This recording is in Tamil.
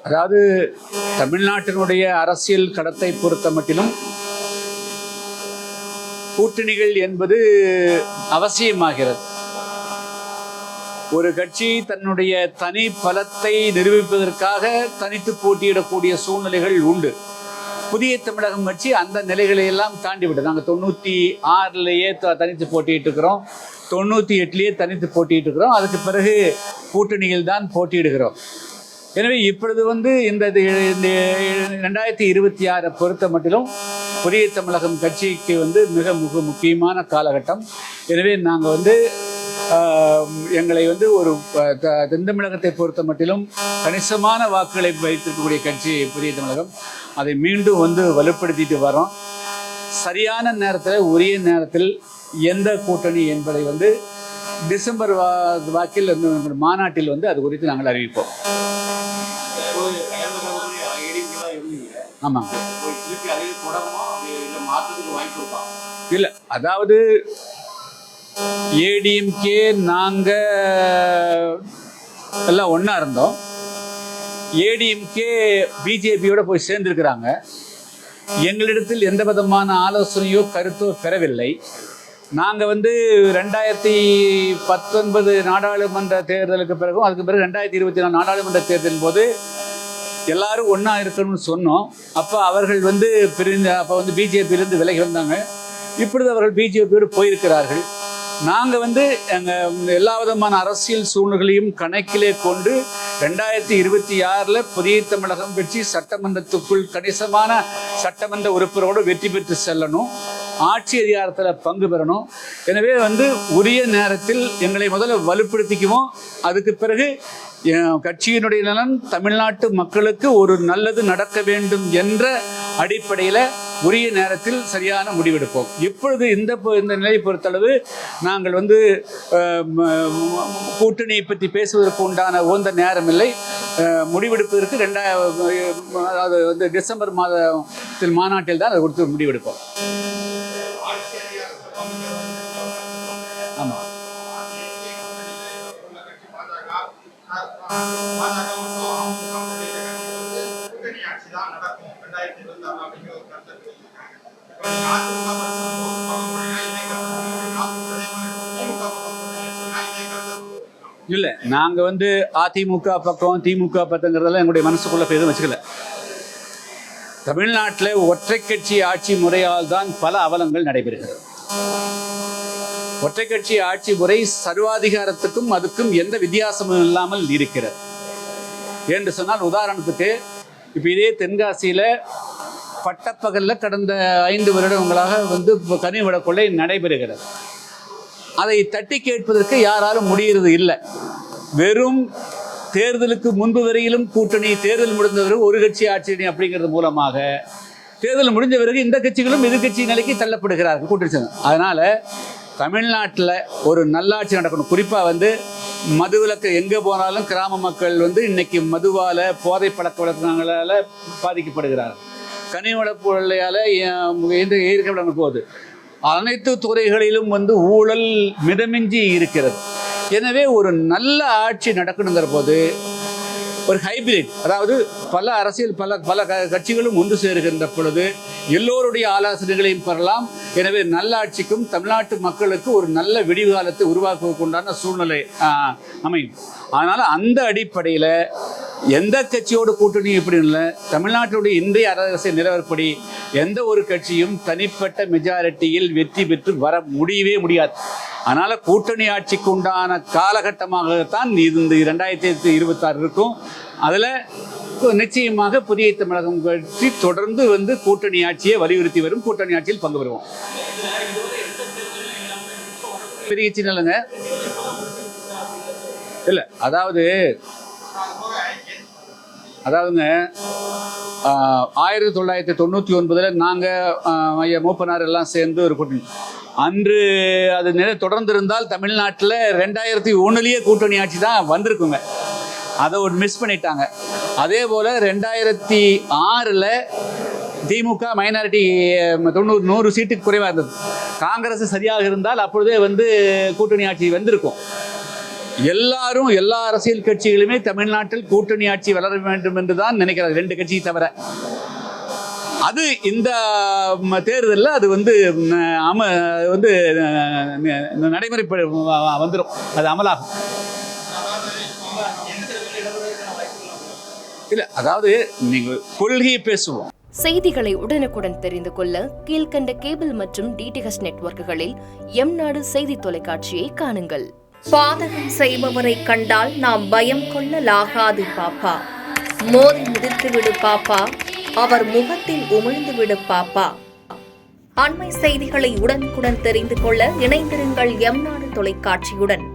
அதாவது தமிழ்நாட்டினுடைய அரசியல் கடத்தை பொறுத்த மட்டிலும் கூட்டணிகள் என்பது அவசியமாகிறது. ஒரு கட்சி தன்னுடைய தனி பலத்தை நிரூபிப்பதற்காக தனித்து போட்டியிடக்கூடிய சூழ்நிலைகள் உண்டு. புதிய தமிழகம் கட்சி அந்த நிலைகளை எல்லாம் தாண்டி விட்டு நாங்கள் 96லேயே தனித்து போட்டிட்டு இருக்கிறோம், 98லேயே தனித்து போட்டிட்டு இருக்கிறோம். அதுக்கு பிறகு கூட்டணியில் தான் போட்டியிடுகிறோம். எனவே இப்பொழுது இந்த 2026 பொறுத்த மட்டிலும் புதிய தமிழகம் கட்சிக்கு மிக முக்கியமான காலகட்டம். எனவே நாங்கள் எங்களை ஒரு தென் தமிழகத்தை பொறுத்த மட்டிலும் கணிசமான வாக்குகளை வைத்திருக்கக்கூடிய கட்சி புதிய தமிழகம். அதை மீண்டும் வலுப்படுத்திட்டு வரோம். சரியான நேரத்தில் உரிய நேரத்தில் எந்த கூட்டணி என்பதை டிசம்பர் வாக்கில் மாநாட்டில் அது குறித்து நாங்கள் அறிவிப்போம். ஆமாம், இல்லை, அதாவது ஏடிஎம்கே நாங்கள் எல்லாம் ஒன்றா இருந்தோம். ஏடிஎம்கே பிஜேபியோட போய் சேர்ந்திருக்கிறாங்க. எங்களிடத்தில் எந்த விதமான ஆலோசனையோ கருத்தோ பெறவில்லை. நாங்கள் 2019 நாடாளுமன்ற தேர்தலுக்கு பிறகும் அதுக்கு பிறகு 2024 நாடாளுமன்ற தேர்தலின் போது எல்லாரும் ஒன்றா இருக்கணும்னு சொன்னோம். அப்போ அவர்கள் பிரிந்து அப்போ பிஜேபியிலேருந்து விலகி வந்தாங்க. இப்பொழுது அவர்கள் பிஜேபியோடு போயிருக்கிறார்கள். நாங்கள் எங்கள் எல்லா விதமான அரசியல் சூழ்நிலையும் கணக்கிலே கொண்டு 2026 புதிய தமிழகம் கட்சி சட்டமன்றத்துக்குள் கணிசமான சட்டமன்ற உறுப்பினரோடு வெற்றி பெற்று செல்லணும், ஆட்சி அதிகாரத்தில் பங்கு பெறணும். எனவே உரிய நேரத்தில் எங்களை முதல்ல வலுப்படுத்திக்குவோம். அதுக்கு பிறகு கட்சியினுடைய நலன் தமிழ்நாட்டு மக்களுக்கு ஒரு நல்லது நடக்க வேண்டும் என்ற அடிப்படையில் உரிய நேரத்தில் சரியான முடிவெடுப்போம். இப்பொழுது இந்த நிலையை பொறுத்தளவு நாங்கள் கூட்டணியை பற்றி பேசுவதற்கு உண்டான உகந்த நேரம் இல்லை. முடிவெடுப்பதற்கு அதாவது டிசம்பர் மாதத்தில் மாநாட்டில் தான் அதை கொடுத்து முடிவெடுப்போம். ஆமாம், இல்லை, நாங்கள் அதிமுக பக்கம் திமுக பக்கங்கிறதெல்லாம் எங்களுடைய மனசுக்குள்ள எதுவும் வச்சுக்கல. தமிழ்நாட்டில் ஒற்றை கட்சி ஆட்சி முறையால் தான் பல அவலங்கள் நடைபெறுகிறது. ஒற்றை கட்சி ஆட்சி முறை சர்வாதிகாரத்துக்கும் அதுக்கும் எந்த வித்தியாசமும் இல்லாமல் இருக்கிறது என்று சொன்னால், உதாரணத்துக்கு இப்போ இதே தென்காசியில் பட்டப்பகலில் கடந்த 5 வருடங்களாக கனிவள கொள்ளை நடைபெறுகிறது. அதை தட்டி கேட்பதற்கு யாராலும் முடிகிறது இல்லை. வெறும் தேர்தலுக்கு முன்பு வரையிலும் கூட்டணி, தேர்தல் முடிந்தவர்கள் ஒரு கட்சி ஆட்சி அப்படிங்கிறது மூலமாக தேர்தல் முடிஞ்ச பிறகு இந்த கட்சிகளும் எதிர்கட்சி நிலைக்கு தள்ளப்படுகிறார்கள் கூட்டணி. அதனால் தமிழ்நாட்டில் ஒரு நல்லாட்சி நடக்கணும். குறிப்பாக மதுவிலக்கு எங்கே போனாலும் கிராம மக்கள் இன்னைக்கு மதுவால், போதை பழக்க வழக்கங்களால் பாதிக்கப்படுகிறார்கள். கனிவள கொள்ளையால் ஈர்க்கப்பட போகுது. அனைத்து துறைகளிலும் ஊழல் மிதமிஞ்சி இருக்கிறது. எனவே ஒரு நல்ல ஆட்சி நடக்கணுங்கிற போது ஒரு ஹைபிரிட், அதாவது பல அரசியல் பல கட்சிகளும் ஒன்று சேருகின்ற பொழுது எல்லோருடைய ஆலோசனைகளையும் பெறலாம். எனவே நல்லாட்சிக்கும் தமிழ்நாட்டு மக்களுக்கு ஒரு நல்ல விடிவுகாலத்தை உருவாக்குவதற்கு உண்டான சூழ்நிலை அமையும். அதனால் அந்த அடிப்படையில் எந்த கட்சியோட கூட்டணி இப்படி இல்லை, தமிழ்நாட்டுடைய இந்திய அரசியல் நிலவரப்படி எந்த ஒரு கட்சியும் தனிப்பட்ட மெஜாரிட்டியில் வெற்றி பெற்று வர முடியவே முடியாது. அதனால் கூட்டணி ஆட்சிக்கு உண்டான காலகட்டமாகத்தான் இந்த 2026 இருக்கும். அதில் நிச்சயமாக புதிய தமிழகம் கட்சி தொடர்ந்து கூட்டணி ஆட்சியை வலியுறுத்தி வரும். கூட்டணி ஆட்சியில் பங்கு பெறுவோம். பெரிய சின்னலங்க இல்லை, அதாவதுங்க 1999 நாங்கள் மூப்பனார் எல்லாம் சேர்ந்து ஒரு கூட்டணி, அன்று அது தொடர்ந்து இருந்தால் தமிழ்நாட்டில் 2001 கூட்டணி ஆட்சி தான் வந்திருக்குங்க. அதை ஒரு மிஸ் பண்ணிட்டாங்க. அதே போல் 2006 திமுக மைனாரிட்டி 100 சீட்டுக்கு குறைவாக இருந்தது. காங்கிரஸ் சரியாக இருந்தால் அப்பொழுதே கூட்டணி ஆட்சி வந்திருக்கும். எல்லாரும் எல்லா அரசியல் கட்சிகளுமே தமிழ்நாட்டில் கூட்டணி ஆட்சி வளர வேண்டும் என்று தான் நினைக்கிறார், 2 கட்சியை தவிர. அது இந்த தேர்தலில் அது வந்து நடைமுறை வந்துடும், அது அமலாகும். இல்லை, அதாவது நீங்கள் கொள்கையை பேசுவோம். செய்திகளை உடனுக்குடன் தெரிந்து கொள்ள கீழ்கண்ட கேபிள் மற்றும் டிடிஎச் நெட்வொர்க்குகளில் எம்நாடு செய்தி தொலைக்காட்சியை காணுங்கள். பாதகம் செய்பவரை கண்டால் நாம் பயம் கொள்ளலாகாது பாப்பா. மோதி மிதித்துவிடு பாப்பா, அவர் முகத்தில் உமிழ்ந்துவிடு பாப்பா. அண்மை செய்திகளை உடனுக்குடன் தெரிந்து கொள்ள இணைந்திருங்கள் எம்நாடு தொலைக்காட்சியுடன்.